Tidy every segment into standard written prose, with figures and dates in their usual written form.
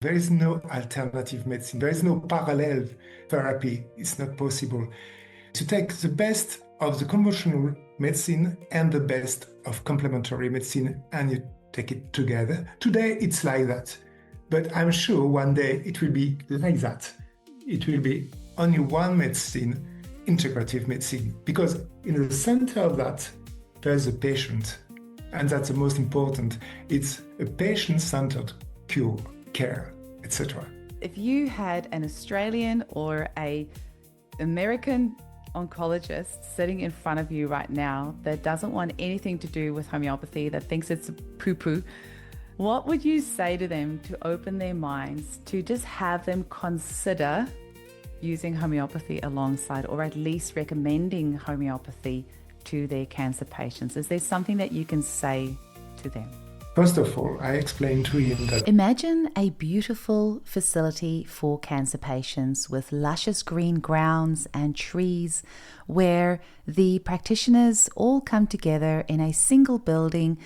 There is no alternative medicine. There is no parallel therapy. It's not possible. To take the best of the conventional medicine and the best of complementary medicine, and you take it together. Today, it's like that. But I'm sure one day it will be like that. It will be only one medicine, integrative medicine, because in the center of that, there's a patient. And that's the most important. It's a patient-centered cure, care, etc. If you had an Australian or an American oncologist sitting in front of you right now that doesn't want anything to do with homeopathy, that thinks it's poo-poo, what would you say to them to open their minds, to just have them consider using homeopathy alongside, or at least recommending homeopathy to their cancer patients? Is there something that you can say to them? First of all, I explained to him that imagine a beautiful facility for cancer patients with luscious green grounds and trees where the practitioners all come together in a single building,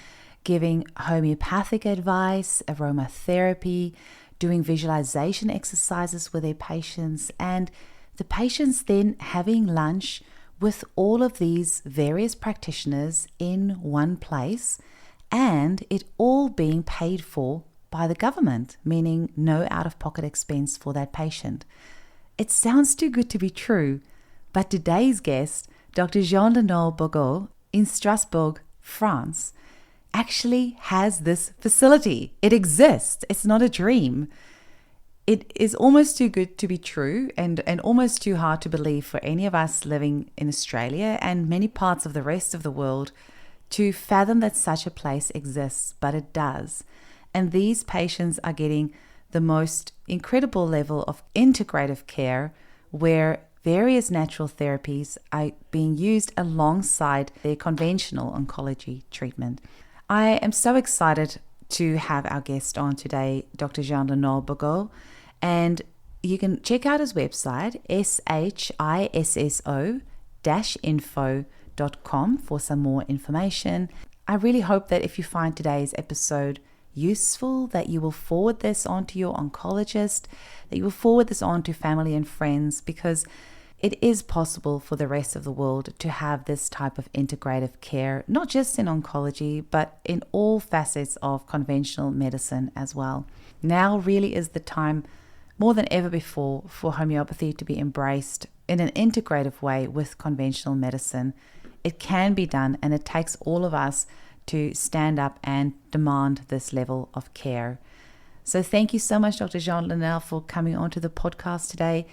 giving homeopathic advice, aromatherapy, doing visualization exercises with their patients, and the patients then having lunch with all of these various practitioners in one place, and it all being paid for by the government, meaning no out-of-pocket expense for that patient. It sounds too good to be true, but today's guest, Dr. Jean-Denis Bogot in Strasbourg, France, actually has this facility. It exists. It's not a dream. It is almost too good to be true and almost too hard to believe for any of us living in Australia and many parts of the rest of the world to fathom that such a place exists, but it does. And these patients are getting the most incredible level of integrative care where various natural therapies are being used alongside their conventional oncology treatment. I am so excited to have our guest on today, Dr. Jean-Denis Bogot, and you can check out his website, shisso-info.com, for some more information. I really hope that if you find today's episode useful, that you will forward this on to your oncologist, that you will forward this on to family and friends, because it is possible for the rest of the world to have this type of integrative care, not just in oncology, but in all facets of conventional medicine as well. Now really is the time, more than ever before, for homeopathy to be embraced in an integrative way with conventional medicine. It can be done, and it takes all of us to stand up and demand this level of care. So thank you so much, Dr. Jean-Denis, for coming onto the podcast today.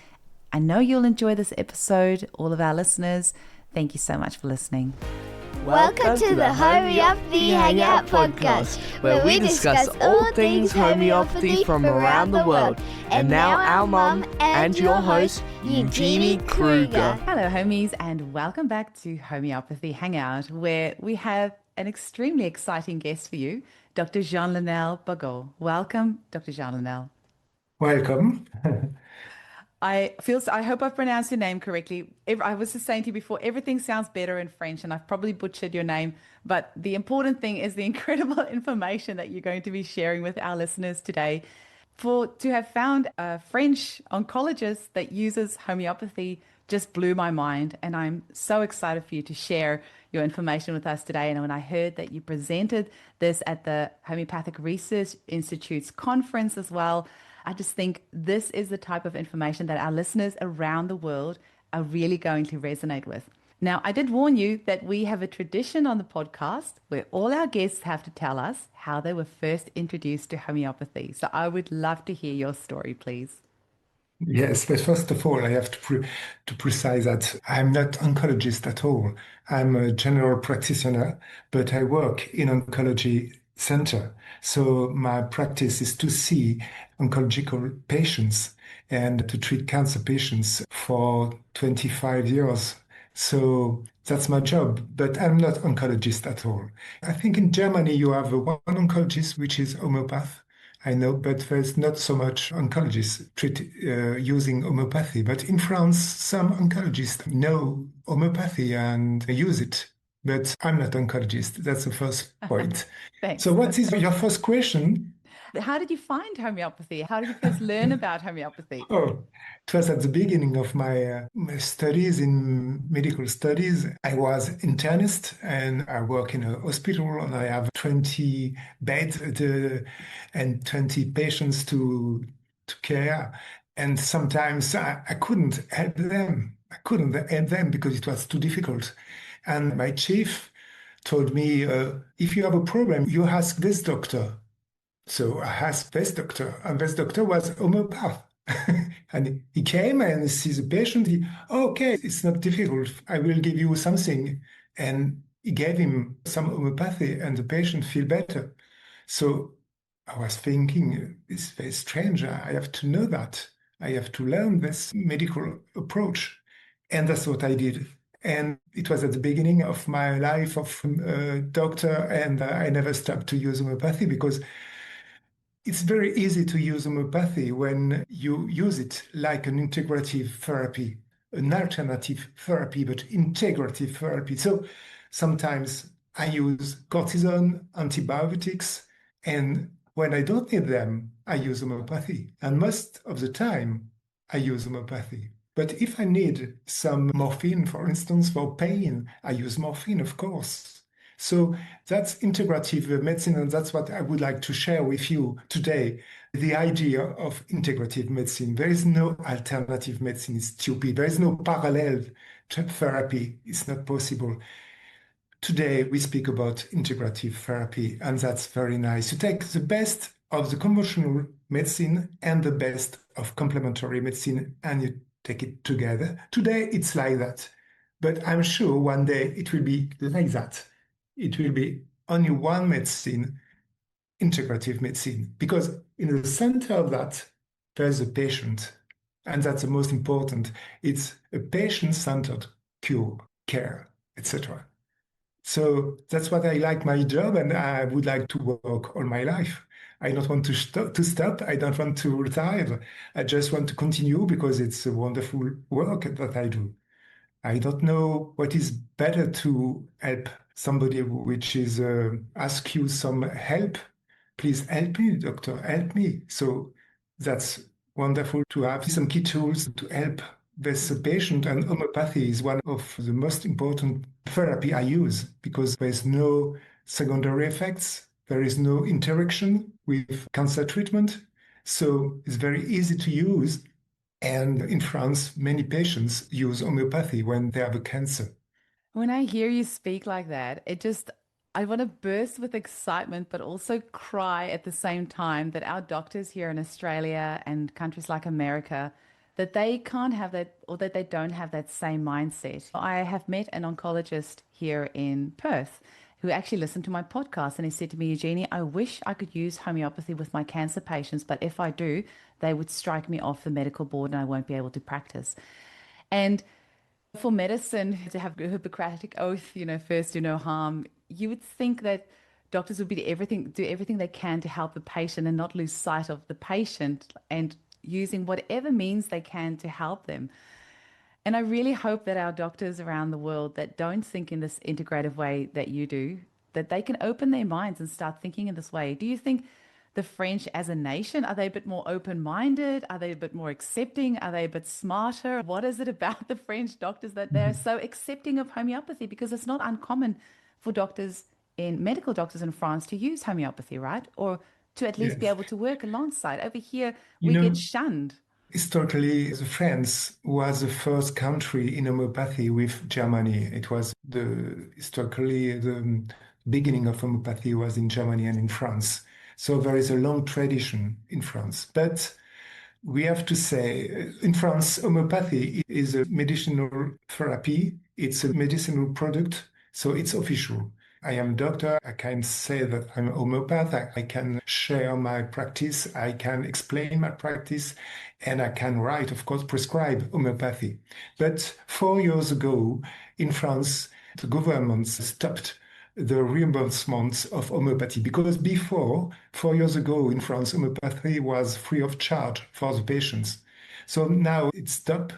I know you'll enjoy this episode, all of our listeners. Thank you so much for listening. Welcome to the Homeopathy Hangout podcast, where we discuss all things homeopathy from around the world. And now our mum and your host, Eugenie Kruger. Hello, homies, and welcome back to Homeopathy Hangout, where we have an extremely exciting guest for you, Dr. Jean-Denis Bogot. Welcome, Dr. Jean-Denis. welcome. I hope I've pronounced your name correctly. I was just saying to you before, everything sounds better in French, and I've probably butchered your name. But the important thing is the incredible information that you're going to be sharing with our listeners today. To have found a French oncologist that uses homeopathy just blew my mind. And I'm so excited for you to share your information with us today. And when I heard that you presented this at the Homeopathic Research Institute's conference as well, I just think this is the type of information that our listeners around the world are really going to resonate with. Now, I did warn you that we have a tradition on the podcast where all our guests have to tell us how they were first introduced to homeopathy. So I would love to hear your story, please. Yes, but first of all, I have to precise that I'm not oncologist at all. I'm a general practitioner, but I work in oncology center. So my practice is to see oncological patients and to treat cancer patients for 25 years. So that's my job, but I'm not oncologist at all. I think in Germany you have one oncologist, which is homeopath. I know, but there's not so much oncologists using homeopathy. But in France, some oncologists know homeopathy and use it. But I'm not oncologist. That's the first point. Thanks. So what is your first question? How did you find homeopathy? How did you first learn about homeopathy? Oh, it was at the beginning of my studies in medical studies. I was internist and I work in a hospital and I have 20 beds and 20 patients to care. And sometimes I couldn't help them. I couldn't help them because it was too difficult. And my chief told me, if you have a problem, you ask this doctor. So I asked this doctor, and this doctor was homeopath. And he came and he sees the patient. Okay, it's not difficult. I will give you something. And he gave him some homeopathy, and the patient feel better. So I was thinking, it's very strange. I have to know that. I have to learn this medical approach. And that's what I did. And it was at the beginning of my life of doctor, and I never stopped to use homeopathy because it's very easy to use homeopathy when you use it like an integrative therapy, an alternative therapy, but integrative therapy. So sometimes I use cortisone, antibiotics, and when I don't need them, I use homeopathy. And most of the time, I use homeopathy. But if I need some morphine, for instance, for pain, I use morphine, of course. So that's integrative medicine, and that's what I would like to share with you today. The idea of integrative medicine. There is no alternative medicine, it's stupid. There is no parallel therapy, it's not possible. Today, we speak about integrative therapy, and that's very nice. You take the best of the conventional medicine and the best of complementary medicine, and you take it together. Today, it's like that. But I'm sure one day it will be like that. It will be only one medicine, integrative medicine, because in the center of that, there's a patient. And that's the most important. It's a patient-centered cure, care, etc. So that's what I like my job, and I would like to work all my life. I don't want to stop. I don't want to retire. I just want to continue because it's a wonderful work that I do. I don't know what is better to help somebody which is ask you some help. Please help me, doctor, help me. So that's wonderful to have some key tools to help this patient. And homeopathy is one of the most important therapy I use because there's no secondary effects. There is no interaction with cancer treatment. So it's very easy to use. And in France, many patients use homeopathy when they have a cancer. When I hear you speak like that, I want to burst with excitement, but also cry at the same time that our doctors here in Australia and countries like America, that they can't have that or that they don't have that same mindset. I have met an oncologist here in Perth who actually listened to my podcast and he said to me, Eugenie, I wish I could use homeopathy with my cancer patients, but if I do, they would strike me off the medical board and I won't be able to practice. And for medicine to have a Hippocratic oath, first do no harm, you would think that doctors would do everything they can to help the patient and not lose sight of the patient and using whatever means they can to help them. And I really hope that our doctors around the world that don't think in this integrative way that you do, that they can open their minds and start thinking in this way. Do you think the French as a nation, are they a bit more open-minded? Are they a bit more accepting? Are they a bit smarter? What is it about the French doctors that they're so accepting of homeopathy? Because it's not uncommon for medical doctors in France to use homeopathy, right? Or to at least be Yes. able to work alongside. Over here, You we get know, shunned. historically, the France was the first country in homeopathy with Germany. It was historically the beginning of homeopathy was in Germany and in France. So there is a long tradition in France. But we have to say, in France, homeopathy is a medicinal therapy. It's a medicinal product, so it's official. I am a doctor. I can say that I'm a homeopath. I can share my practice. I can explain my practice. And I can write, of course, prescribe homeopathy. But 4 years ago in France, the government stopped the reimbursements of homeopathy because before, 4 years ago in France, homeopathy was free of charge for the patients. So now it's stopped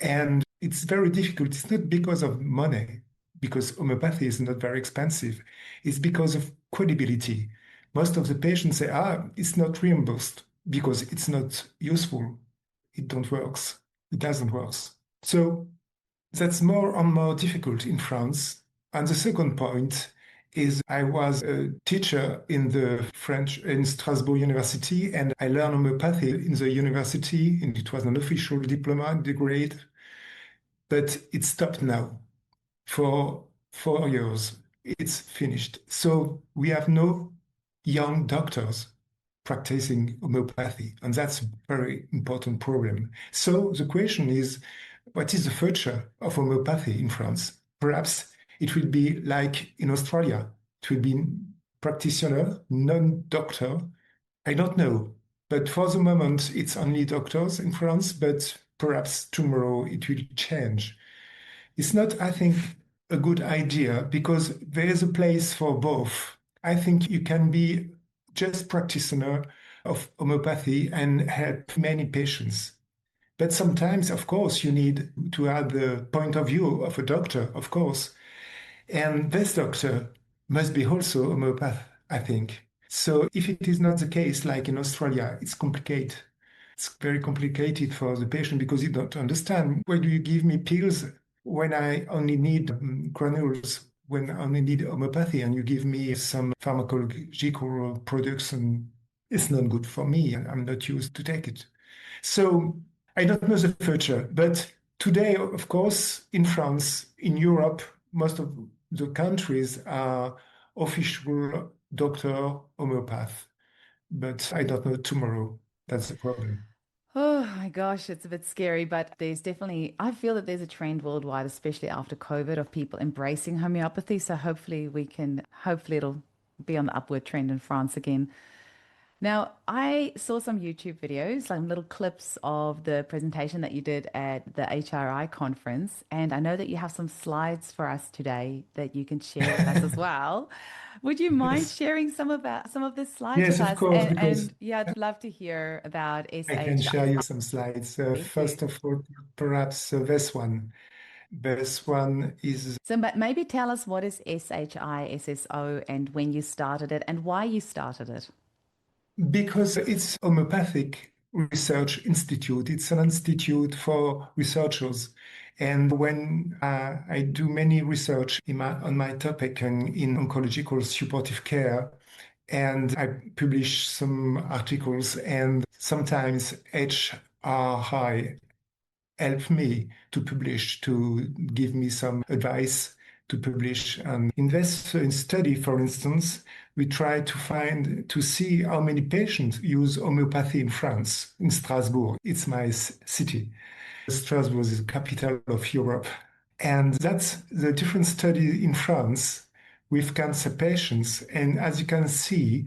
and it's very difficult. It's not because of money, because homeopathy is not very expensive. It's because of credibility. most of the patients say, it's not reimbursed because it's not useful. It don't works. It doesn't work. So that's more and more difficult in France. And the second point is I was a teacher in Strasbourg University, and I learned homeopathy in the university, and it was an official diploma degree, but it stopped now for 4 years. It's finished. So we have no young doctors practicing homeopathy, and that's a very important problem. So the question is, what is the future of homeopathy in France? Perhaps it will be like in Australia. It will be practitioner, non-doctor. I don't know. But for the moment, it's only doctors in France, but perhaps tomorrow it will change. It's not, I think, a good idea because there is a place for both. I think you can be just practitioner of homeopathy and help many patients. But sometimes, of course, you need to have the point of view of a doctor, of course. And this doctor must be also a homeopath, I think. So if it is not the case, like in Australia, it's complicated. It's very complicated for the patient because you don't understand. Why do you give me pills when I only need granules, when I only need homeopathy, and you give me some pharmacological products, and it's not good for me, and I'm not used to take it. So I don't know the future, but today, of course, in France, in Europe, most of the countries are official doctor homeopath. But I don't know tomorrow. That's the problem. Oh my gosh, it's a bit scary, but there's definitely, I feel that there's a trend worldwide, especially after COVID, of people embracing homeopathy. So hopefully it'll be on the upward trend in France again. Now, I saw some YouTube videos, like little clips of the presentation that you did at the HRI conference, and I know that you have some slides for us today that you can share with us as well. Would you mind Yes. sharing some of the slides Yes, with of us? course, because And yeah, I'd love to hear about I can SHI. share you some slides. Thank you. First of all, perhaps this one. This one is So maybe tell us what is SHISSO and when you started it and why you started it. because it's Homeopathic Research Institute. It's an institute for researchers. And when I do many research on my topic in oncology called supportive care, and I publish some articles, and sometimes HRI help me to publish, to give me some advice to publish. And in this study, for instance, we try to see how many patients use homeopathy in France, in Strasbourg. It's my city. Strasbourg is the capital of Europe. And that's the different study in France with cancer patients. And as you can see,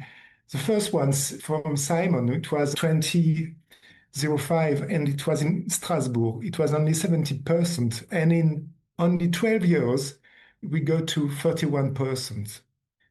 the first ones from Simon, it was 2005, and it was in Strasbourg. It was only 70%. And in only 12 years, we go to 31%.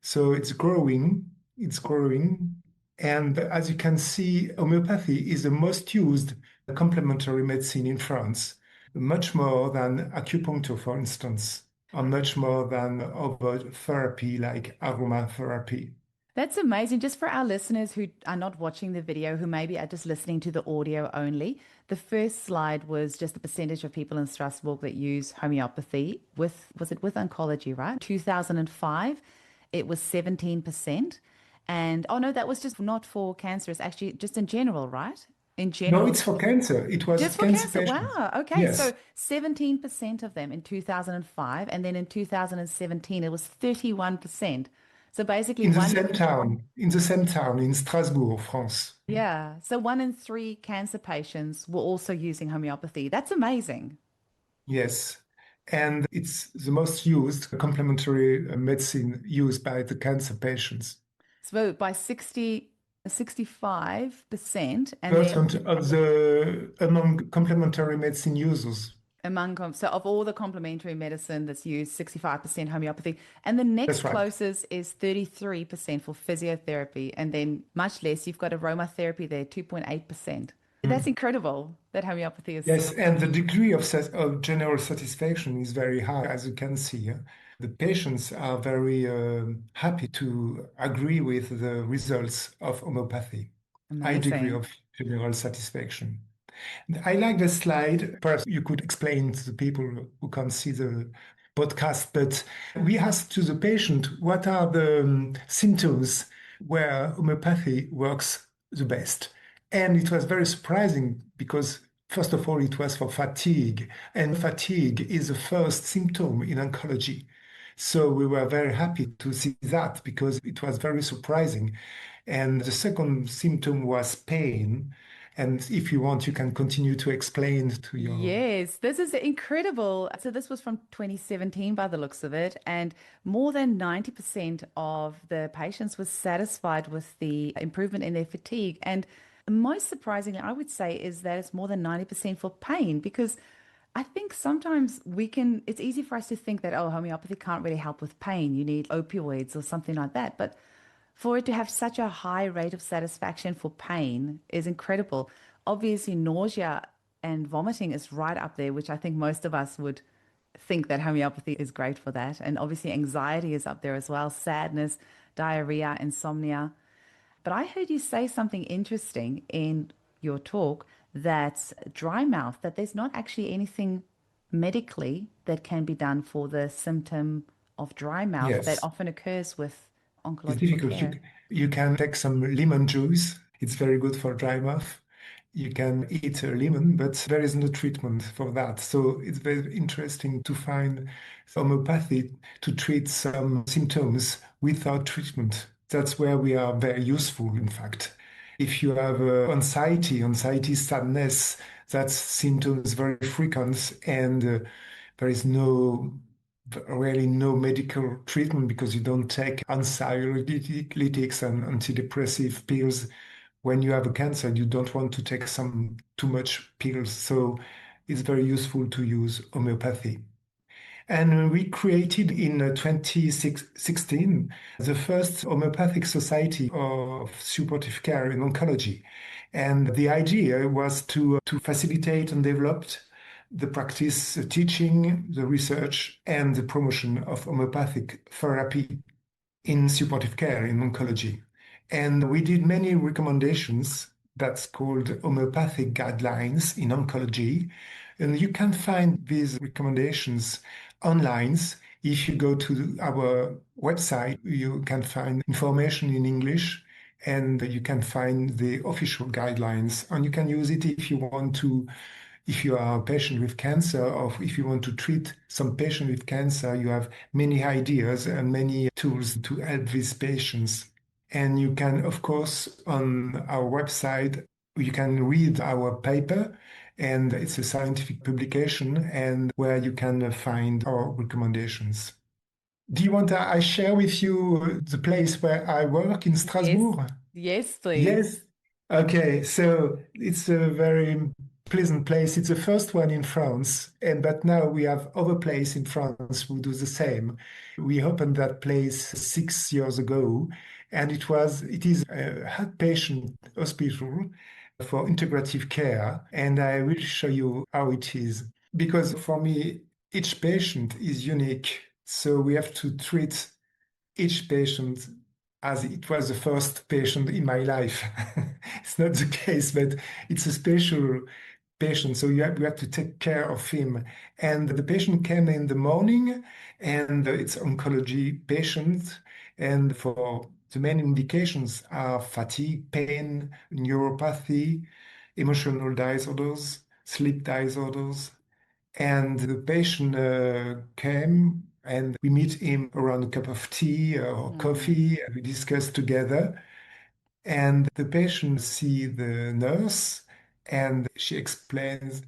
So it's growing, it's growing. And as you can see, homeopathy is the most used complementary medicine in France, much more than acupuncture, for instance, and much more than other therapy like aromatherapy. That's amazing. Just for our listeners who are not watching the video, who maybe are just listening to the audio only, the first slide was just the percentage of people in Strasbourg that use homeopathy was it with oncology, right? 2005, it was 17%. And oh no, that was just not for cancer. It's actually just in general, right? In No, general, it's for cancer. It was just for cancer cancer. patients. Wow. Okay. So Yes. 17% of them in 2005. And then in 2017, it was 31%. So basically, In the same town, in Strasbourg, France. yeah. So 1 in 3 cancer patients were also using homeopathy. That's amazing. Yes. And it's the most used complementary medicine used by the cancer patients. So by 65%, and then Percent of the among complementary medicine users. so of all the complementary medicine that's used, 65% homeopathy. And the next That's right. closest is 33% for physiotherapy. And then much less, you've got aromatherapy there, 2.8%. That's incredible that homeopathy is Yes, still. and the degree of general satisfaction is very high, as you can see. The patients are very happy to agree with the results of homeopathy. High degree Amazing. of general satisfaction. I like the slide. Perhaps you could explain to the people who can't see the podcast, but we asked to the patient what are the symptoms where homeopathy works the best. And it was very surprising because, first of all, it was for fatigue, and fatigue is the first symptom in oncology. So we were very happy to see that because it was very surprising. And the second symptom was pain. And if you want, you can continue to explain to your. Yes, this is incredible. So this was from 2017 by the looks of it, and more than 90% of the patients were satisfied with the improvement in their fatigue. And most surprisingly, I would say, is that it's more than 90% for pain, because I think sometimes it's easy for us to think that, oh, homeopathy can't really help with pain. You need opioids or something like that. But for it to have such a high rate of satisfaction for pain is incredible. Obviously, nausea and vomiting is right up there, which I think most of us would think that homeopathy is great for that. And obviously, anxiety is up there as well, sadness, diarrhea, insomnia. But I heard you say something interesting in your talk, that dry mouth, that there's not actually anything medically that can be done for the symptom of dry mouth that Yes, often occurs with it's oncological difficult. care. You can take some lemon juice. It's very good for dry mouth. You can eat a lemon, but there is no treatment for that. So it's very interesting to find homeopathy to treat some symptoms without treatment. That's where we are very useful, in fact. If you have anxiety, sadness, that's symptoms very frequent, and there is really no medical treatment because you don't take anxiolytics and antidepressive pills. When you have a cancer, you don't want to take some too much pills. So it's very useful to use homeopathy. And we created in 2016 the first homeopathic society of supportive care in oncology. And the idea was to facilitate and develop the practice, the teaching, the research, and the promotion of homeopathic therapy in supportive care in oncology. And we did many recommendations that's called homeopathic guidelines in oncology. And you can find these recommendations online. If you go to our website, you can find information in English and you can find the official guidelines. And you can use it if you want to, if you are a patient with cancer or if you want to treat some patient with cancer, you have many ideas and many tools to help these patients. And you can, of course, on our website, you can read our paper, and it's a scientific publication, and where you can find our recommendations. Do you want I share with you the place where I work in Yes. Strasbourg? Yes, please. Yes. Okay. So it's a very pleasant place. It's the first one in France, and but now we have other place in France who do the same. We opened that place 6 years ago, and it is a outpatient hospital for integrative care, and I will show you how it is. Because for me, each patient is unique, so we have to treat each patient as it was the first patient in my life. It's not the case, but it's a special patient. So you have to take care of him. And the patient came in the morning, and it's oncology patient. And for the main indications are fatigue, pain, neuropathy, emotional disorders, sleep disorders, and the patient came and we meet him around a cup of tea or Mm, coffee and we discuss together. And the patient see the nurse and she explains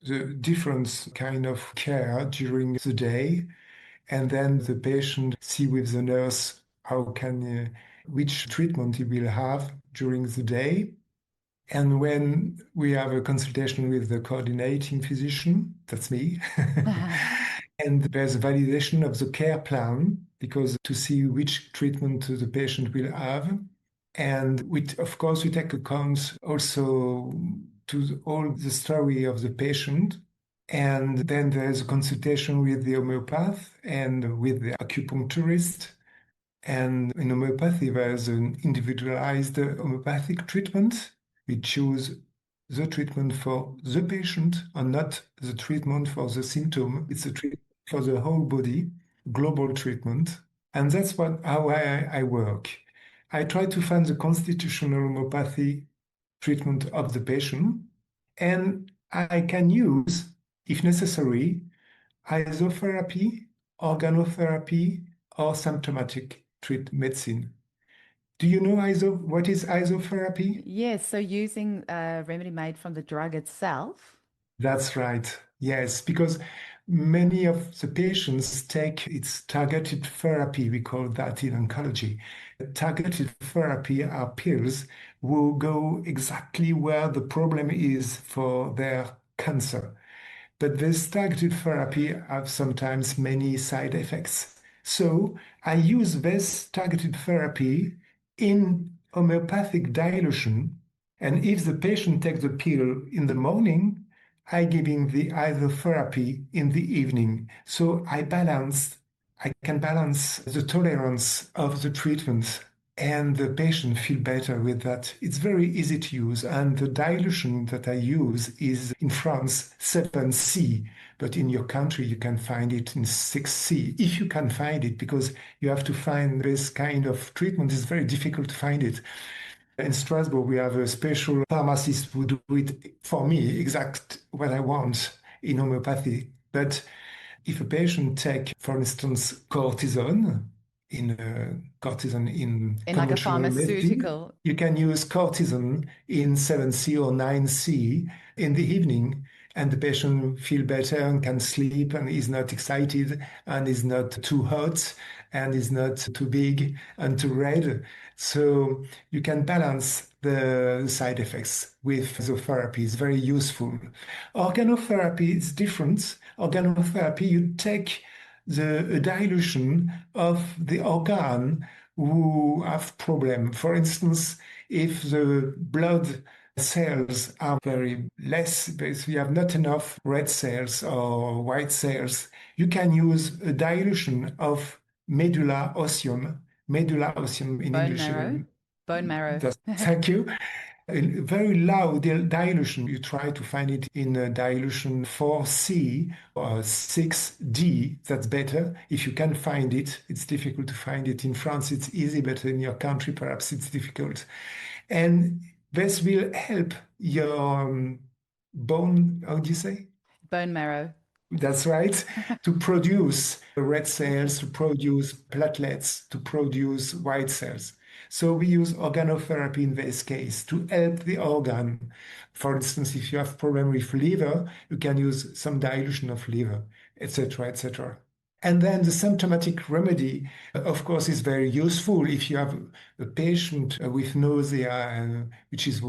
the different kind of care during the day. And then the patient see with the nurse which treatment he will have during the day. And when we have a consultation with the coordinating physician, that's me, and there's a validation of the care plan because to see which treatment the patient will have. And of course, we take account also to all the story of the patient. And then there's a consultation with the homeopath and with the acupuncturist. And in homeopathy, there's an individualized homeopathic treatment. We choose the treatment for the patient and not the treatment for the symptom. It's a treatment for the whole body, global treatment. And that's how I work. I try to find the constitutional homeopathy treatment of the patient, and I can use, if necessary, isotherapy, organotherapy, or symptomatic medicine. Do you know what is isotherapy? Yes, so using a remedy made from the drug itself. That's right. Yes, because many of the patients take its targeted therapy. We call that in oncology. Targeted therapy are pills who go exactly where the problem is for their cancer. But this targeted therapy have sometimes many side effects. So I use this targeted therapy in homeopathic dilution. And if the patient takes the pill in the morning, I give him the isotherapy in the evening. So I can balance the tolerance of the treatment, and the patient feel better with that. It's very easy to use. And the dilution that I use is in France 7C, but in your country you can find it in 6C, if you can find it, because you have to find this kind of treatment. It's very difficult to find it. In Strasbourg, we have a special pharmacist who do it for me, exact what I want in homeopathy. But if a patient take, for instance, cortisone in In like a conventional medicine, pharmaceutical. you can use cortisone in 7C or 9C in the evening, and the patient feel better and can sleep and is not excited and is not too hot and is not too big and too red. So you can balance the side effects with the therapy. It's very useful. Organotherapy is different. Organotherapy, you take the dilution of the organ who have problem. For instance, if the blood cells are very less, if you have not enough red cells or white cells, you can use a dilution of medulla osseum in Bone English. marrow. Bone marrow. Thank you. A very low dilution. You try to find it in a dilution 4C or 6D. That's better. If you can find it, it's difficult to find it. In France, it's easy, but in your country, perhaps it's difficult. And this will help your bone, how do you say? Bone marrow. That's right. To produce red cells, to produce platelets, to produce white cells. So we use organotherapy in this case to help the organ. For instance, if you have problem with liver, you can use some dilution of liver, etc., etc. And then the symptomatic remedy, of course, is very useful if you have a patient with nausea, which is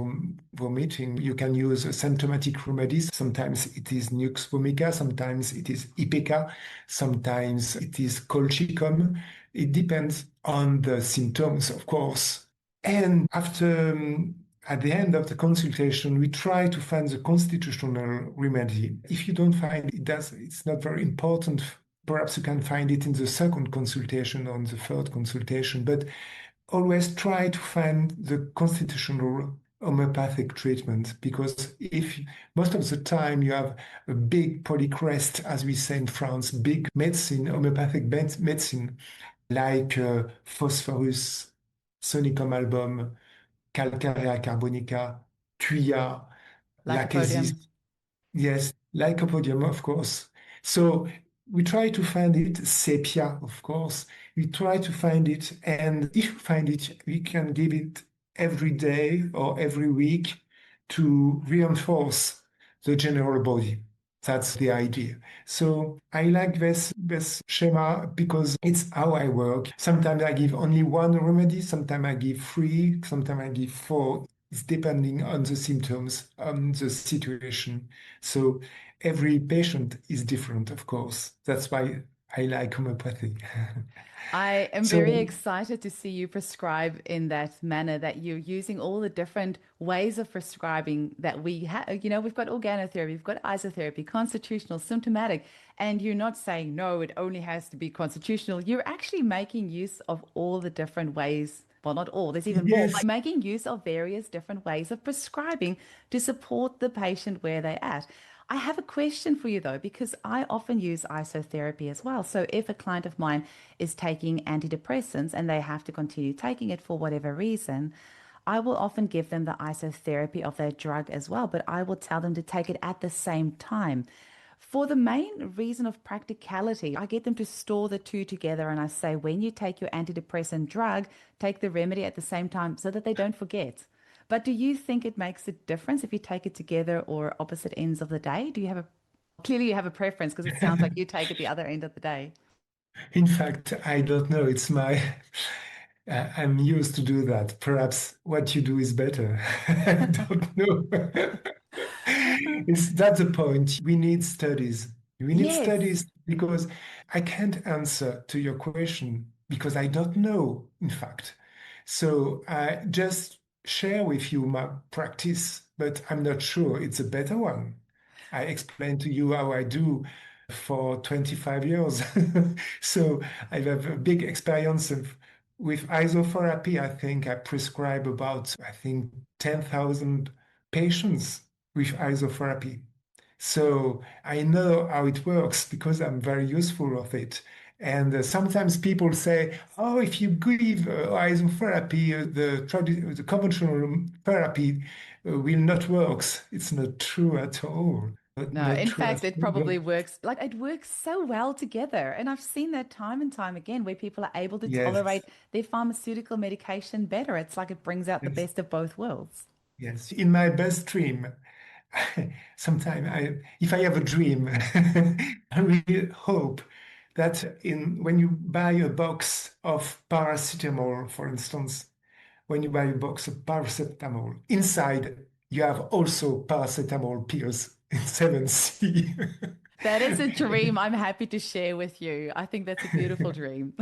vomiting. You can use symptomatic remedies. Sometimes it is nux vomica, sometimes it is ipecac, sometimes it is colchicum. It depends on the symptoms, of course. And after, at the end of the consultation, we try to find the constitutional remedy. If you don't find it, it's not very important. Perhaps you can find it in the second consultation or in the third consultation, but always try to find the constitutional homeopathic treatment, because if most of the time you have a big polycrest, as we say in France, big medicine, homeopathic medicine, like phosphorus, sonicum album, calcarea carbonica, thuya, lachesis. Lycopodium. Yes, lycopodium, of course. So we try to find it, sepia, of course. We try to find it, and if we find it, we can give it every day or every week to reinforce the general body. That's the idea. So I like this schema because it's how I work. Sometimes I give only one remedy, sometimes I give three, sometimes I give four. It's depending on the symptoms, on the situation. So every patient is different, of course. That's why I like homeopathy. I am very So excited to see you prescribe in that manner, that you're using all the different ways of prescribing that we have. You know, we've got organotherapy, we've got isotherapy, constitutional, symptomatic, and you're not saying, no, it only has to be constitutional. You're actually making use of all the different ways. Well, not all, there's even more, yes, but making use of various different ways of prescribing to support the patient where they're at. I have a question for you though, because I often use isotherapy as well. So if a client of mine is taking antidepressants and they have to continue taking it for whatever reason, I will often give them the isotherapy of their drug as well, but I will tell them to take it at the same time. For the main reason of practicality, I get them to store the two together and I say, when you take your antidepressant drug, take the remedy at the same time so that they don't forget. But do you think it makes a difference if you take it together or opposite ends of the day? Do you have a clearly you have a preference because it sounds like you take it the other end of the day. in fact, I don't know. It's my, I'm used to do that. Perhaps what you do is better. I don't know. Is that the point? We need studies. We need Yes. studies because I can't answer to your question because I don't know, in fact. So I just share with you my practice, but I'm not sure it's a better one. I explained to you how I do for 25 years. So I have a big experience with isotherapy. I think I prescribe about, I think, 10,000 patients with isotherapy. So I know how it works because I'm very useful of it. And sometimes people say, "Oh, if you give isotherapy, the conventional therapy will not work." It's not true at all. No, Not in true fact, at it all. probably works like it works so well together. And I've seen that time and time again where people are able to Yes, tolerate their pharmaceutical medication better. It's like it brings out the yes, best of both worlds. yes. In my best dream, sometimes if I have a dream, I really hope that when you buy a box of paracetamol, for instance, when you buy a box of paracetamol, inside you have also paracetamol pills in 7C. That is a dream I'm happy to share with you. I think that's a beautiful dream.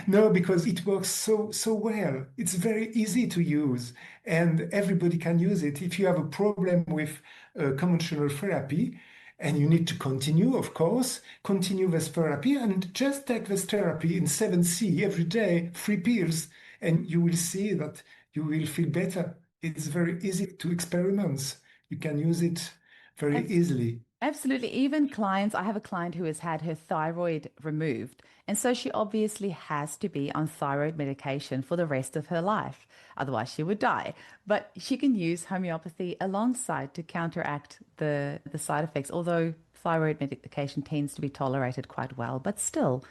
No, because it works so well. It's very easy to use, and everybody can use it. If you have a problem with conventional therapy, and you need to continue, of course, continue this therapy and just take this therapy in 7C every day, 3 pills, and you will see that you will feel better. It's very easy to experiment. You can use it very easily. Absolutely. Even clients, I have a client who has had her thyroid removed. And so she obviously has to be on thyroid medication for the rest of her life. Otherwise, she would die. But she can use homeopathy alongside to counteract the side effects, although thyroid medication tends to be tolerated quite well. But still,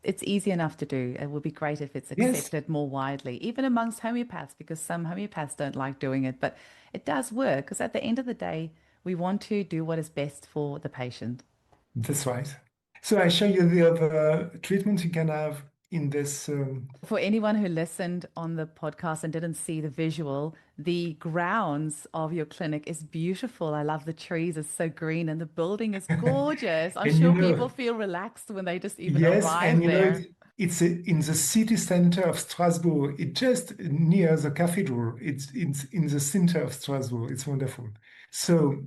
it's easy enough to do. It would be great if it's Yes, accepted more widely, even amongst homeopaths, because some homeopaths don't like doing it. But it does work because at the end of the day, we want to do what is best for the patient. that's right. So I show you the other treatment you can have in this. For anyone who listened on the podcast and didn't see the visual, the grounds of your clinic is beautiful. I love the trees, it's so green, and the building is gorgeous. I'm And sure people feel relaxed when they just even yes, and arrive there. it's in the city center of Strasbourg. It's just near the cathedral. It's in the center of Strasbourg. It's wonderful. So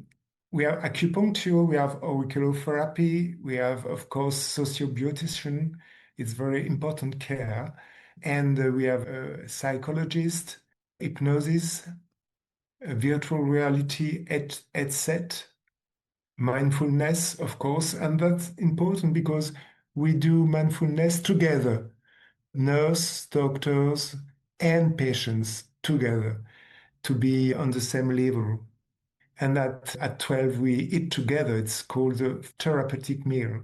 we have acupuncture, we have auriculotherapy, we have, of course, sociobiotician. It's very important care. And we have a psychologist, hypnosis, virtual reality, headset, mindfulness, of course, and that's important because we do mindfulness together, nurse, doctors, and patients together to be on the same level. And at 12, we eat together. It's called the therapeutic meal.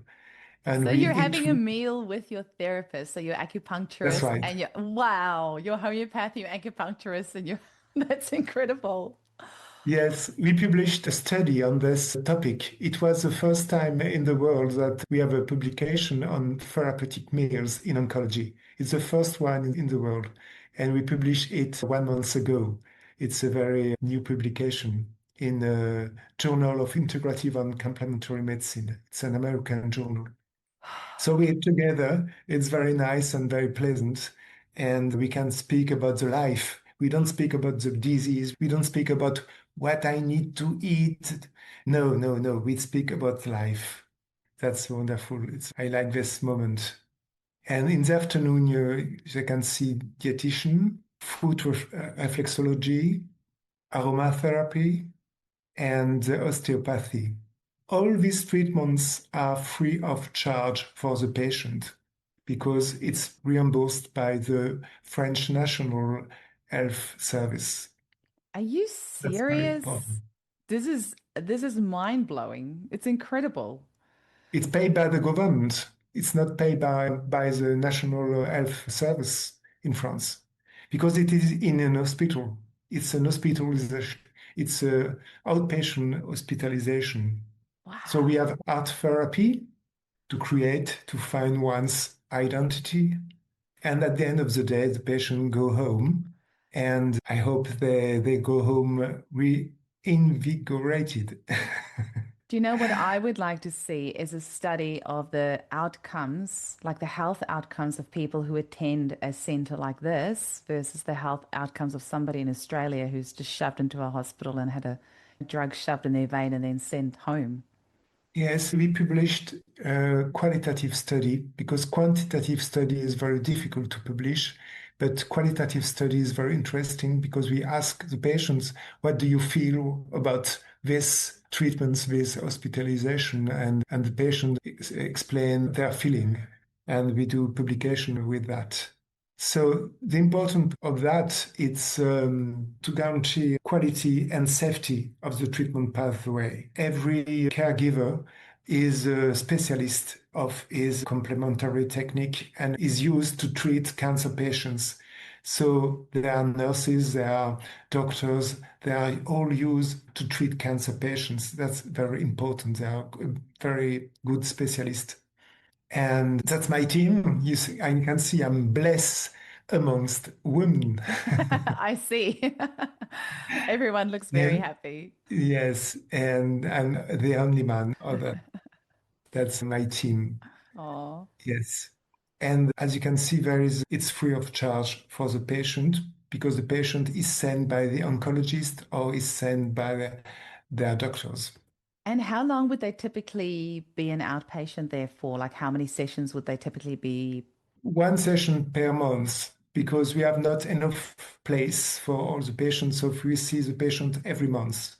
And So we you're eat, having a meal with your therapist, so your that's acupuncturist right. and your wow, your homeopath, your acupuncturist, and your that's incredible. Yes, we published a study on this topic. It was the first time in the world that we have a publication on therapeutic meals in oncology. It's the first one in the world, and we published it 1 month ago. It's a very new publication in a Journal of Integrative and Complementary Medicine. It's an American journal. So we eat together. It's very nice and very pleasant. And we can speak about the life. We don't speak about the disease. We don't speak about what I need to eat. No, no, no. We speak about life. That's wonderful. I like this moment. And in the afternoon, you can see dietitian, reflexology, aromatherapy, and osteopathy. All these treatments are free of charge for the patient because it's reimbursed by the French National Health Service. Are you That's very serious? important. This is mind-blowing. It's incredible. It's paid by the government. It's not paid by the National Health Service in France because it is in an hospital. It's an hospitalization. It's a outpatient hospitalization. So we Wow. have art therapy to find one's identity. And at the end of the day, the patient go home. And I hope they go home reinvigorated. Do you know what I would like to see is a study of the outcomes, like the health outcomes of people who attend a center like this versus the health outcomes of somebody in Australia who's just shoved into a hospital and had a drug shoved in their vein and then sent home. Yes, we published a qualitative study because quantitative study is very difficult to publish, but qualitative study is very interesting because we ask the patients, what do you feel about this treatments, this hospitalization, and the patient explain their feeling, and we do publication with that. So the importance of that is to guarantee quality and safety of the treatment pathway. Every caregiver is a specialist of his complementary technique and is used to treat cancer patients. So there are nurses, there are doctors, they are all used to treat cancer patients. That's very important. They are very good specialists. And that's my team. I can see I'm blessed amongst women. I see. Everyone looks very Yeah, happy. yes, and I'm the only man of that. That's my team. Oh. Yes. And as you can see, it's free of charge for the patient because the patient is sent by the oncologist or is sent by their doctors. And how long would they typically be an outpatient there for? Like how many sessions would they typically be? One session per month because we have not enough place for all the patients. So if we see the patient every month.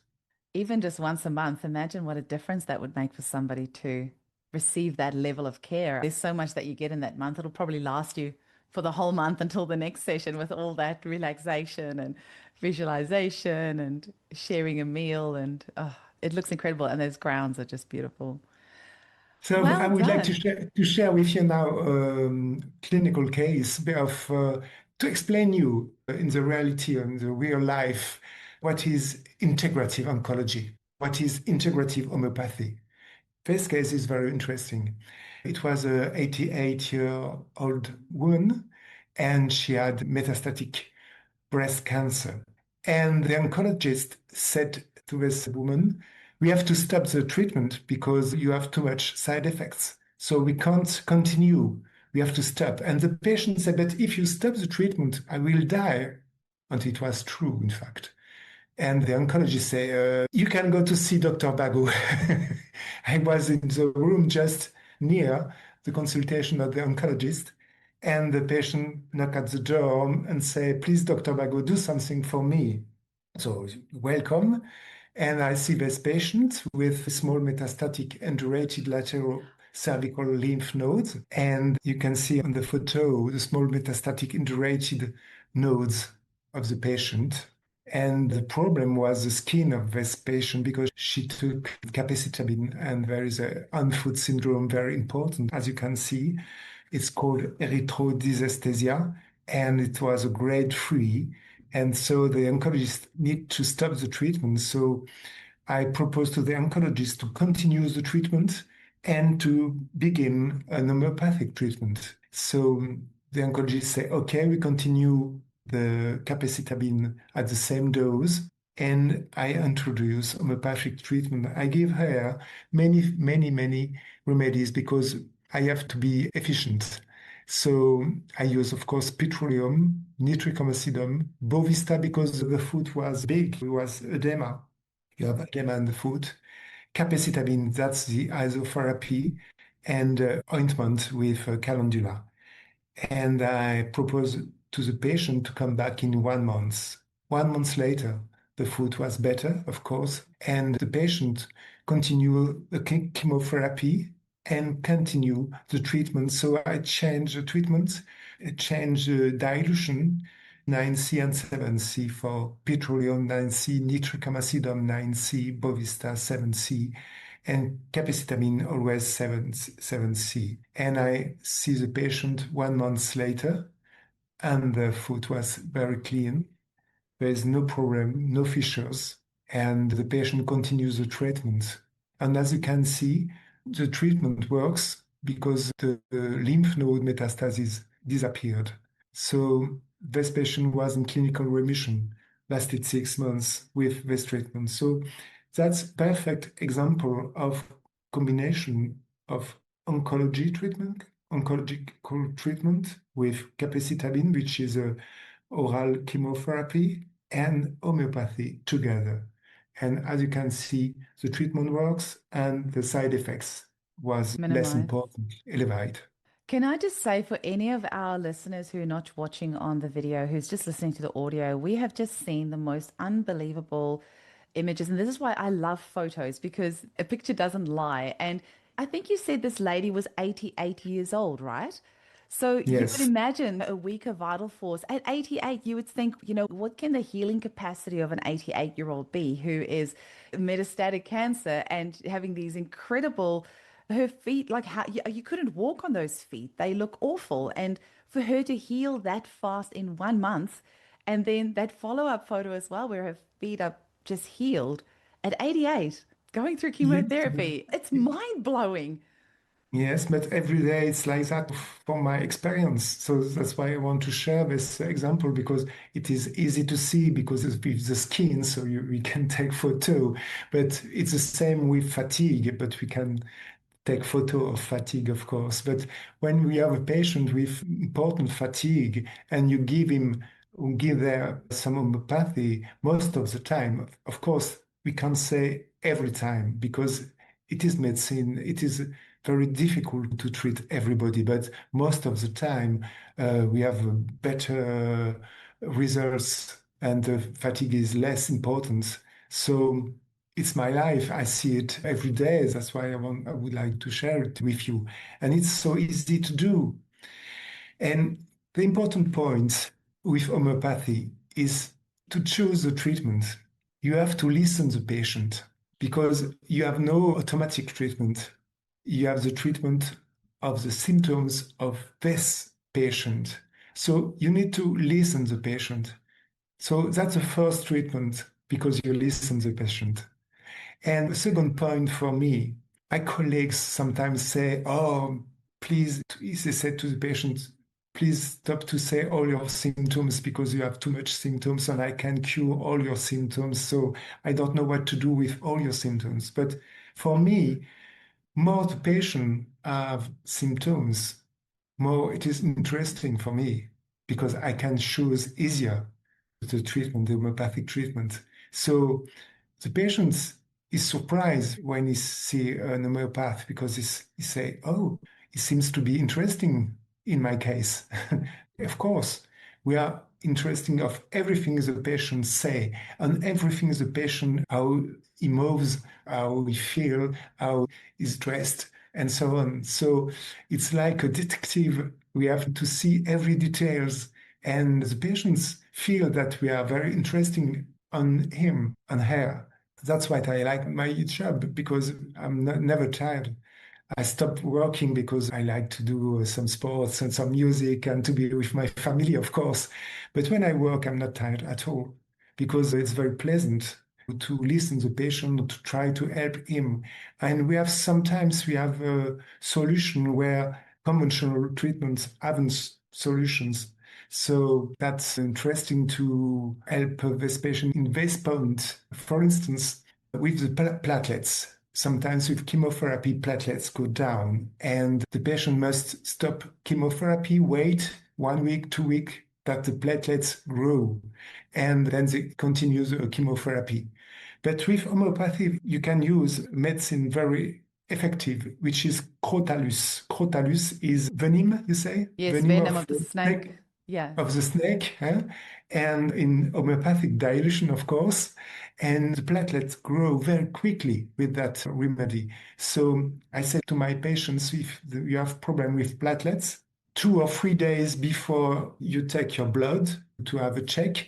Even just once a month, imagine what a difference that would make for somebody to receive that level of care. There's so much that you get in that month. It'll probably last you for the whole month until the next session with all that relaxation and visualization and sharing a meal. And it looks incredible. And those grounds are just beautiful. So I Well would like done. to share with you now clinical case to explain you in the reality and the real life what is integrative oncology, what is integrative homeopathy. This case is very interesting. It was a 88-year-old woman, and she had metastatic breast cancer. And the oncologist said to this woman, we have to stop the treatment because you have too much side effects. So we can't continue. We have to stop. And the patient said, but if you stop the treatment, I will die. And it was true, in fact. And the oncologist say, you can go to see Dr. Bagot. I was in the room just near the consultation of the oncologist. And the patient knock at the door and say, please, Dr. Bagot, do something for me. So welcome. And I see this patient with small metastatic indurated lateral cervical lymph nodes. And you can see on the photo the small metastatic indurated nodes of the patient. And the problem was the skin of this patient because she took capecitabine, and there is a on-foot syndrome, very important. As you can see, it's called erythrodysesthesia, and it was a grade 3. And so the oncologist need to stop the treatment. So I proposed to the oncologist to continue the treatment and to begin an homeopathic treatment. So the oncologist say, okay, we continue the capecitabine at the same dose, and I introduce homeopathic treatment. I give her many, many, many remedies because I have to be efficient. So I use, of course, petroleum, nitric acidum, Bovista because the foot was big. It was edema. You have edema in the foot. Capecitabine, that's the isotherapy, and ointment with calendula. And I propose to the patient to come back in 1 month. 1 month later, the foot was better, of course, and the patient continued the chemotherapy and continue the treatment. So I changed the treatment, I changed the dilution, 9C and 7C for petroleum, 9C, nitric acidum, 9C, Bovista, 7C, and capecitabine always 7C. And I see the patient 1 month later, and the foot was very clean. There is no problem, no fissures, and the patient continues the treatment. And as you can see, the treatment works because the lymph node metastasis disappeared. So this patient was in clinical remission, lasted 6 months with this treatment. So that's a perfect example of combination of oncological treatment with capecitabine, which is a oral chemotherapy, and homeopathy together. And as you can see, the treatment works and the side effects was less important, elevate. Can I just say for any of our listeners who are not watching on the video, who's just listening to the audio, we have just seen the most unbelievable images. And this is why I love photos, because a picture doesn't lie. And I think you said this lady was 88 years old, right? So you Yes. could imagine a weaker vital force. At 88, you would think, what can the healing capacity of an 88-year-old be who is metastatic cancer and having these incredible, her feet, like how you couldn't walk on those feet. They look awful. And for her to heal that fast in 1 month, and then that follow-up photo as well, where her feet are just healed at 88, going through chemotherapy. It's mind-blowing. Yes, but every day it's like that from my experience. So that's why I want to share this example, because it is easy to see because it's with the skin, so we can take photo. But it's the same with fatigue, but we can take photo of fatigue, of course. But when we have a patient with important fatigue and you give there some homeopathy most of the time, of course, we can't say every time because it is medicine. It is very difficult to treat everybody, but most of the time we have better results and the fatigue is less important. So it's my life. I see it every day. That's why I would like to share it with you. And it's so easy to do. And the important point with homeopathy is to choose the treatment. You have to listen to the patient because you have no automatic treatment. You have the treatment of the symptoms of this patient. So you need to listen to the patient. So that's the first treatment because you listen to the patient. And the second point for me, my colleagues sometimes say, oh, please, they said to the patient, please stop to say all your symptoms because you have too much symptoms and I can cure all your symptoms. So I don't know what to do with all your symptoms. But for me, more the patient have symptoms, more it is interesting for me because I can choose easier the treatment, the homeopathic treatment. So the patient is surprised when he see an homeopath because he say, oh, it seems to be interesting in my case. Of course, we are interesting of everything the patient say and everything the patient, how he moves, how he feel, how he's dressed, and so on. So it's like a detective. We have to see every details, and the patients feel that we are very interesting on him and her. That's why I like my job because I'm never tired. I stopped working because I like to do some sports and some music and to be with my family, of course. But when I work, I'm not tired at all because it's very pleasant to listen to the patient, to try to help him. And sometimes we have a solution where conventional treatments haven't solutions. So that's interesting to help this patient in this point, for instance, with the platelets. sometimes with chemotherapy, platelets go down, and the patient must stop chemotherapy, wait 1 week, 2 weeks, that the platelets grow, and then they continue the chemotherapy. But with homeopathy, you can use medicine very effective, which is crotalus. Crotalus is venom, you say? Yes, venom of the snake. Yeah. Of the snake, huh? And in homeopathic dilution, of course, and the platelets grow very quickly with that remedy. So I say to my patients, if you have problem with platelets, 2 or 3 days before you take your blood to have a check,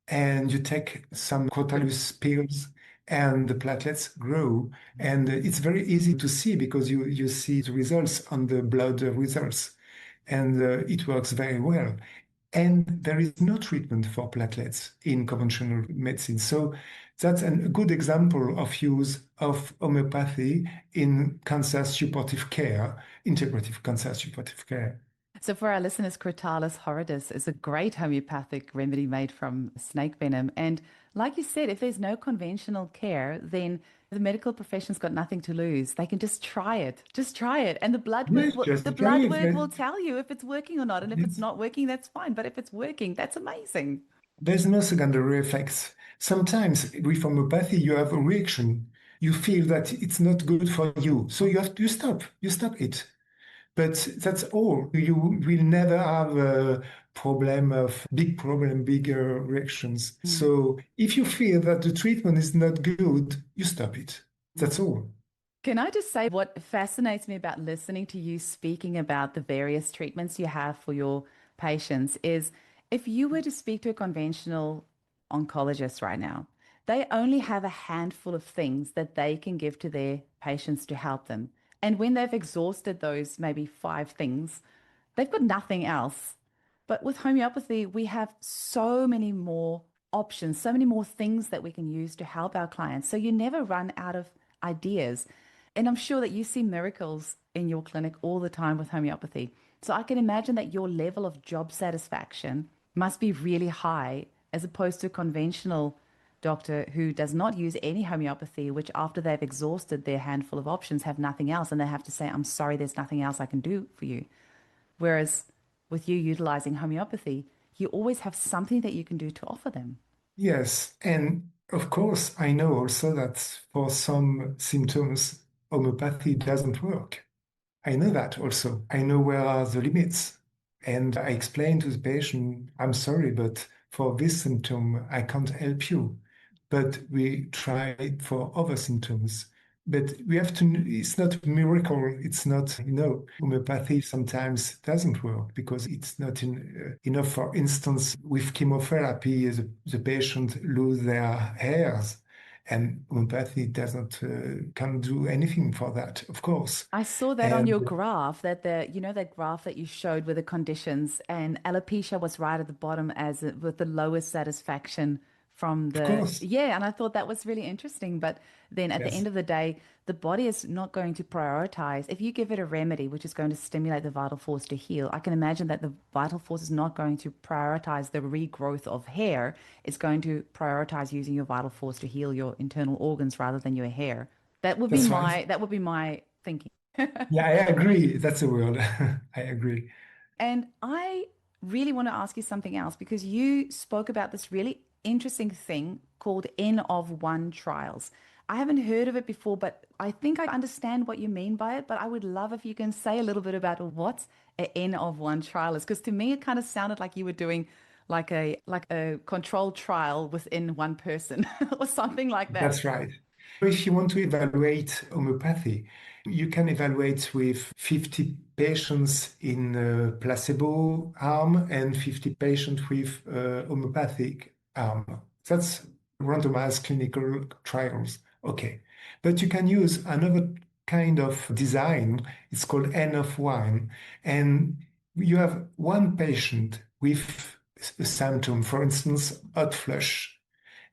and you take some Crotalus pills, and the platelets grow. And it's very easy to see because you see the results on the blood results. And it works very well. And there is no treatment for platelets in conventional medicine. So that's a good example of use of homeopathy in cancer supportive care, integrative cancer supportive care. So for our listeners, Crotalus horridus is a great homeopathic remedy made from snake venom. And like you said, if there's no conventional care, then the medical profession's got nothing to lose. They can just try it. Just try it. And the blood work, will tell you if it's working or not. And if it's not working, that's fine. But if it's working, that's amazing. There's no secondary effects. Sometimes with homeopathy, you have a reaction. You feel that it's not good for you. So you have to stop. You stop it. But that's all. You will never have a bigger reactions. So if you feel that the treatment is not good, you stop it. That's all. Can I just say what fascinates me about listening to you speaking about the various treatments you have for your patients is if you were to speak to a conventional oncologist right now, they only have a handful of things that they can give to their patients to help them. And when they've exhausted those maybe 5 things, they've got nothing else. But with homeopathy, we have so many more options, so many more things that we can use to help our clients. So you never run out of ideas. And I'm sure that you see miracles in your clinic all the time with homeopathy. So I can imagine that your level of job satisfaction must be really high as opposed to conventional doctor who does not use any homeopathy, which after they've exhausted their handful of options have nothing else, and they have to say, I'm sorry, there's nothing else I can do for you. Whereas with you utilizing homeopathy, you always have something that you can do to offer them. Yes, and of course, I know also that for some symptoms, homeopathy doesn't work. I know that also. I know where are the limits. And I explain to the patient, I'm sorry, but for this symptom, I can't help you. But we try for other symptoms. But we have to, it's not a miracle. It's not, homeopathy sometimes doesn't work because it's not enough. For instance, with chemotherapy, the patient lose their hairs. And homeopathy can't do anything for that, of course. I saw that on your graph, that that graph that you showed with the conditions, and alopecia was right at the bottom with the lowest satisfaction from the, of course. Yeah, and I thought that was really interesting. But then at the end of the day, the body is not going to prioritize. If you give it a remedy which is going to stimulate the vital force to heal, I can imagine that the vital force is not going to prioritize the regrowth of hair. It's going to prioritize using your vital force to heal your internal organs rather than your hair. That would be my thinking. Yeah, I agree. That's a word. I agree. And I really want to ask you something else, because you spoke about this really interesting thing called N of 1 trials. I haven't heard of it before, but I think I understand what you mean by it. But I would love if you can say a little bit about what an N of 1 trial is, because to me it kind of sounded like you were doing like a controlled trial within one person or something like that. That's right. If you want to evaluate homeopathy, you can evaluate with 50 patients in a placebo arm and 50 patients with homeopathic arm. That's randomized clinical trials. Okay. But you can use another kind of design. It's called N of 1. And you have one patient with a symptom, for instance, hot flush.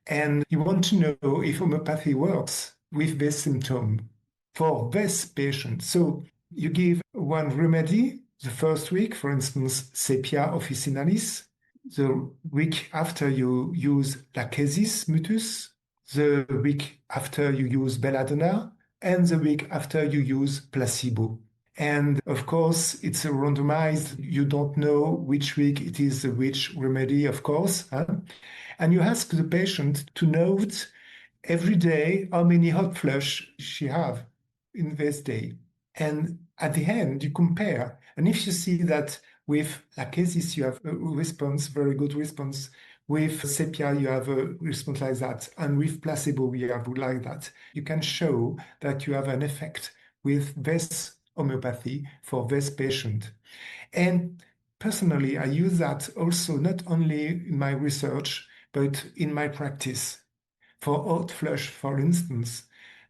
And you want to know if homeopathy works with this symptom for this patient. So you give one remedy the first week, for instance, Sepia officinalis. The week after you use Lachesis mutus. The week after you use Belladonna. and the week after you use placebo. And of course, it's a randomized. You don't know which week it is which remedy, of course. And you ask the patient to note every day how many hot flush she have in this day. And at the end, you compare. And if you see that with lachesis, you have a response, very good response. With sepia, you have a response like that. And with placebo, you have like that. You can show that you have an effect with this homeopathy for this patient. And personally, I use that also not only in my research, but in my practice. For hot flush, for instance,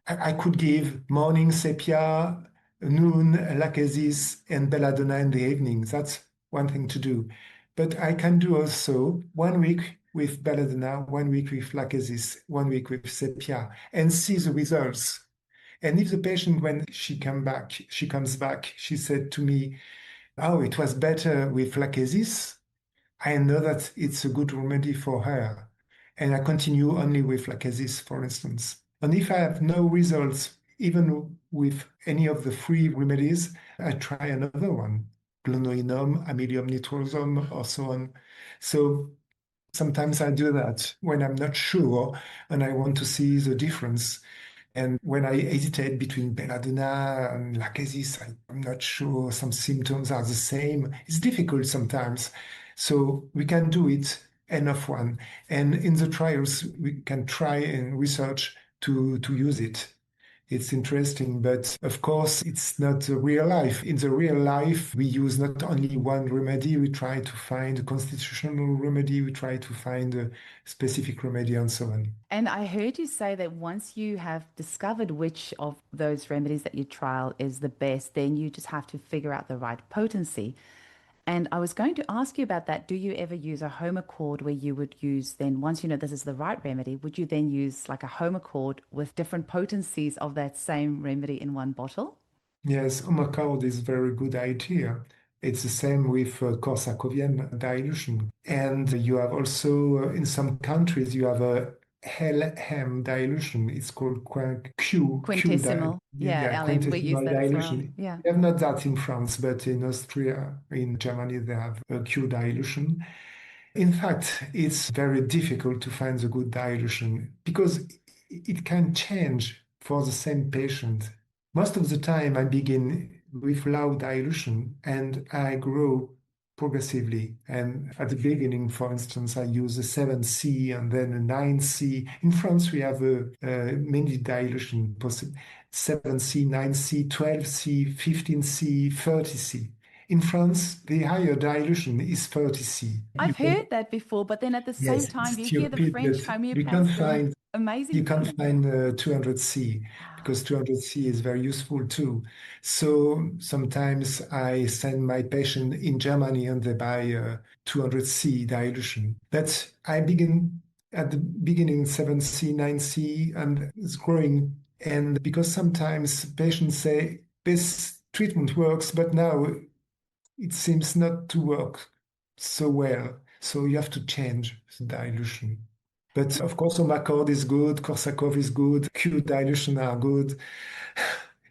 I could give morning sepia, noon lachesis, and belladonna in the evening. That's one thing to do. But I can do also 1 week with belladonna, 1 week with lachesis, 1 week with sepia, and see the results. And if the patient, when she comes back, she said to me, "Oh, it was better with lachesis," I know that it's a good remedy for her. And I continue only with lachesis, for instance. And if I have no results, even with any of the three remedies, I try another one, glonoinum, amylium nitrosum, or so on. So sometimes I do that when I'm not sure and I want to see the difference. And when I hesitate between belladonna and lachesis, I'm not sure some symptoms are the same. It's difficult sometimes. So we can do it enough one. And in the trials, we can try and research to use it. It's interesting, but of course, it's not the real life. In the real life, we use not only one remedy, we try to find a constitutional remedy, we try to find a specific remedy, and so on. And I heard you say that once you have discovered which of those remedies that you trial is the best, then you just have to figure out the right potency. And I was going to ask you about that. Do you ever use a home accord where you would use then, once you know this is the right remedy, would you then use like a home accord with different potencies of that same remedy in one bottle? Yes, Homeopathy is a very good idea. It's the same with Korsakovian dilution. And you have also, in some countries, you have a LM dilution. It's called Q Quintessimal. Yeah, LM, we use quintessimal that as well. dilution. Yeah. We have not that in France, but in Austria, in Germany, they have a Q dilution. In fact, it's very difficult to find the good dilution because it can change for the same patient. Most of the time, I begin with low dilution and I grow progressively. And at the beginning, for instance, I use a 7C and then a 9C. In France, we have many dilution possible: 7C, 9C, 12C, 15C, 30C. In France, the higher dilution is 30C. I've heard that before, but then at the same Yes, time, it's you hear the stupid, French but you can homeopaths doing find amazing you can things. find 200C because 200C is very useful too. So sometimes I send my patient in Germany and they buy 200C dilution. But I begin at the beginning 7C, 9C, and it's growing. And because sometimes patients say this treatment works, but now it seems not to work so well. So you have to change the dilution. But of course, Omaccord is good, Korsakov is good, Q dilution are good.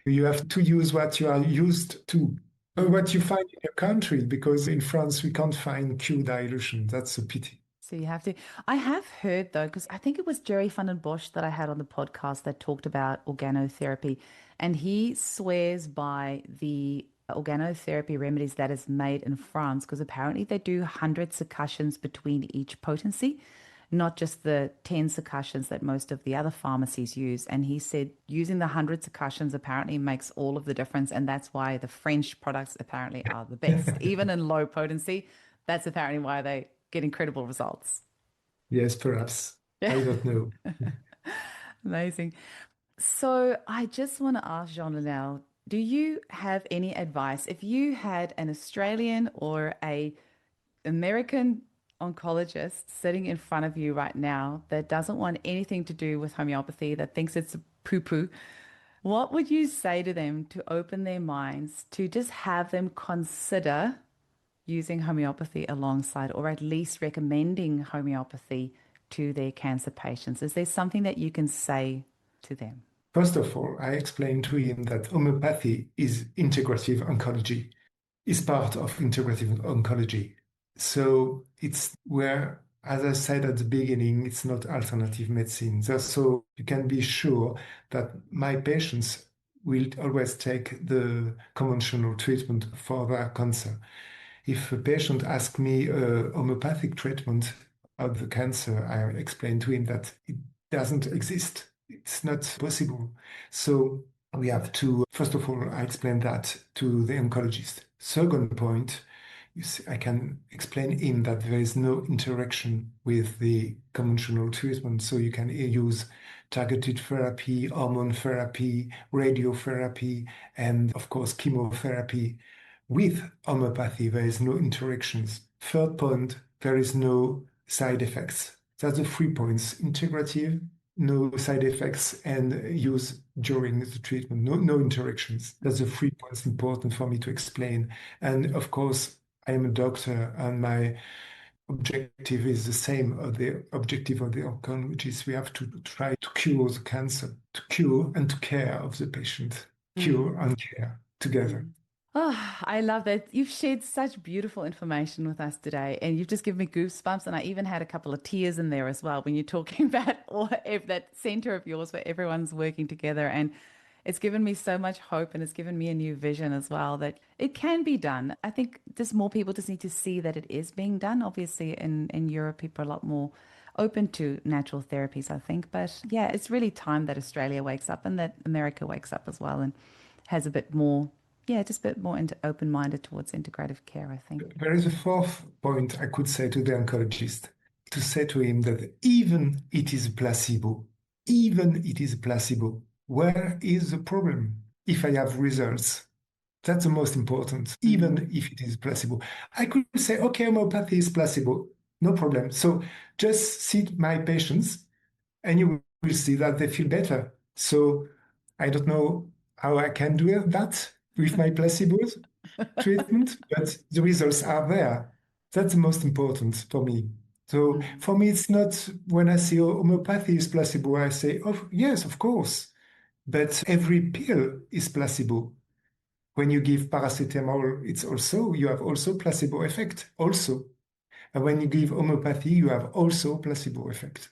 You have to use what you are used to, or what you find in your country, because in France we can't find Q dilution. That's a pity. So you have to. I have heard though, because I think it was Jerry Van den Bosch that I had on the podcast that talked about organotherapy, and he swears by the organotherapy remedies that is made in France, because apparently they do 100 succussions between each potency, not just the 10 succussions that most of the other pharmacies use. And he said using the 100 succussions apparently makes all of the difference, and that's why the French products apparently are the best, even in low potency. That's apparently why they get incredible results. Yes, perhaps. I don't know. Amazing. So I just want to ask Jean-Lenel, do you have any advice if you had an Australian or a American oncologist sitting in front of you right now that doesn't want anything to do with homeopathy, that thinks it's poo-poo, what would you say to them to open their minds to just have them consider using homeopathy alongside, or at least recommending homeopathy to their cancer patients? Is there something that you can say to them? First of all, I explained to him that homeopathy is integrative oncology, is part of integrative oncology. So it's where, as I said at the beginning, it's not alternative medicine. So you can be sure that my patients will always take the conventional treatment for their cancer. If a patient asks me a homeopathic treatment of the cancer, I explain to him that it doesn't exist. It's not possible. So we have to, first of all, I explain that to the oncologist. Second point, you see, I can explain him that there is no interaction with the conventional treatment. So you can use targeted therapy, hormone therapy, radiotherapy, and of course, chemotherapy. With homeopathy, there is no interactions. Third point, there is no side effects. That's the 3 points. Integrative, no side effects, and use during the treatment. No interactions. That's the 3 points important for me to explain. And of course, I am a doctor, and my objective is the same of the objective of the oncologist. We have to try to cure the cancer, to cure and to care of the patient. Cure and care together. Oh, I love that. You've shared such beautiful information with us today, and you've just given me goosebumps. And I even had a couple of tears in there as well when you're talking about all if that center of yours where everyone's working together. And it's given me so much hope, and it's given me a new vision as well that it can be done. I think just more people just need to see that it is being done. Obviously, in Europe, people are a lot more open to natural therapies, I think. But yeah, it's really time that Australia wakes up and that America wakes up as well and has a bit more, yeah, just a bit more into open-minded towards integrative care, I think. There is a fourth point I could say to the oncologist, to say to him that even it is placebo, where is the problem? If I have results, that's the most important, even if it is placebo. I could say, okay, homeopathy is placebo, no problem. So just see my patients and you will see that they feel better. So I don't know how I can do that with my placebo treatment, but the results are there. That's the most important for me. So for me, it's not when I say homeopathy is placebo, I say, oh, yes, of course. But every pill is placebo. When you give paracetamol, you have also placebo effect also. And when you give homeopathy, you have also placebo effect.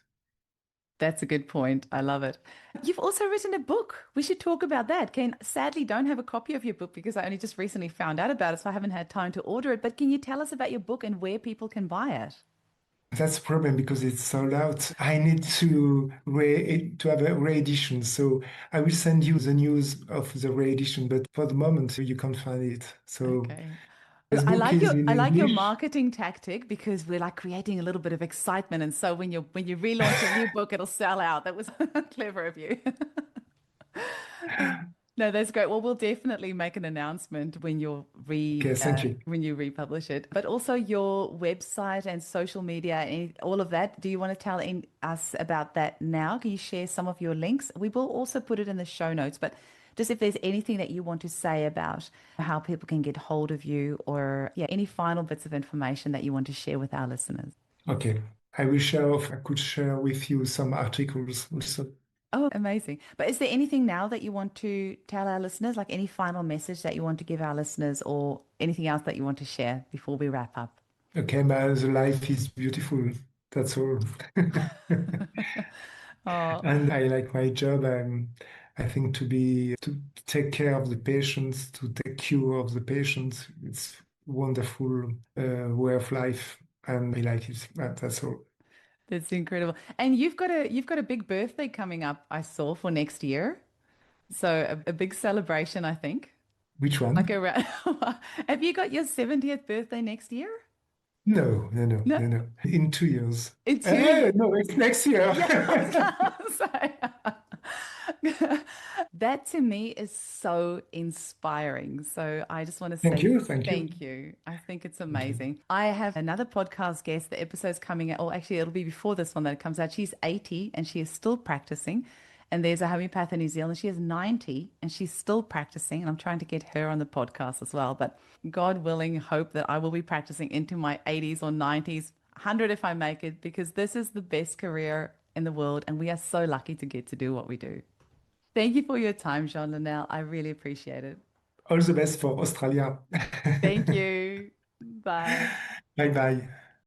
That's a good point. I love it. You've also written a book. We should talk about that. Ken, sadly, don't have a copy of your book because I only just recently found out about it, so I haven't had time to order it. But can you tell us about your book and where people can buy it? That's a problem because it's sold out. I need to have a re-edition. So I will send you the news of the re-edition, but for the moment you can't find it. So Okay. this I book like is your in I like your English. marketing tactic because we're like creating a little bit of excitement, and so when you relaunch your new book, it'll sell out. That was clever of you. No, that's great. Well, we'll definitely make an announcement Okay, thank you. when you republish it. But also your website and social media and all of that. Do you want to tell us about that now? Can you share some of your links? We will also put it in the show notes, but just if there's anything that you want to say about how people can get hold of you or yeah, any final bits of information that you want to share with our listeners. Okay. I could share with you some articles also. Oh, amazing. But is there anything now that you want to tell our listeners, like any final message that you want to give our listeners or anything else that you want to share before we wrap up? Okay, but the life is beautiful. That's all. Oh, And I like my job. I think to take care of the patients, to take care of the patients. It's wonderful way of life, and I like it. That's all. that's incredible. And you've got a big birthday coming up, I saw for next year. So a big celebration, I think. Which Like one? around, have you got your 70th birthday next year? No, no, no, No, no, no. In 2 years. in 2 years. No, it's next year. Yeah, I was gonna say. That to me is so inspiring. So I just want to Thank say you, thank you, thank you. I think it's thank you. amazing. I have another podcast guest. The episode's coming out, or actually, it'll be before this one that comes out. She's 80 and she is still practicing. And there's a homeopath in New Zealand. She is 90 and she's still practicing. And I'm trying to get her on the podcast as well. But God willing, hope that I will be practicing into my 80s or 90s, 100 if I make it, because this is the best career in the world. And we are so lucky to get to do what we do. Thank you for your time, Jean-Denis. I really appreciate it. All the best for Australia. Thank you. Bye. Bye bye.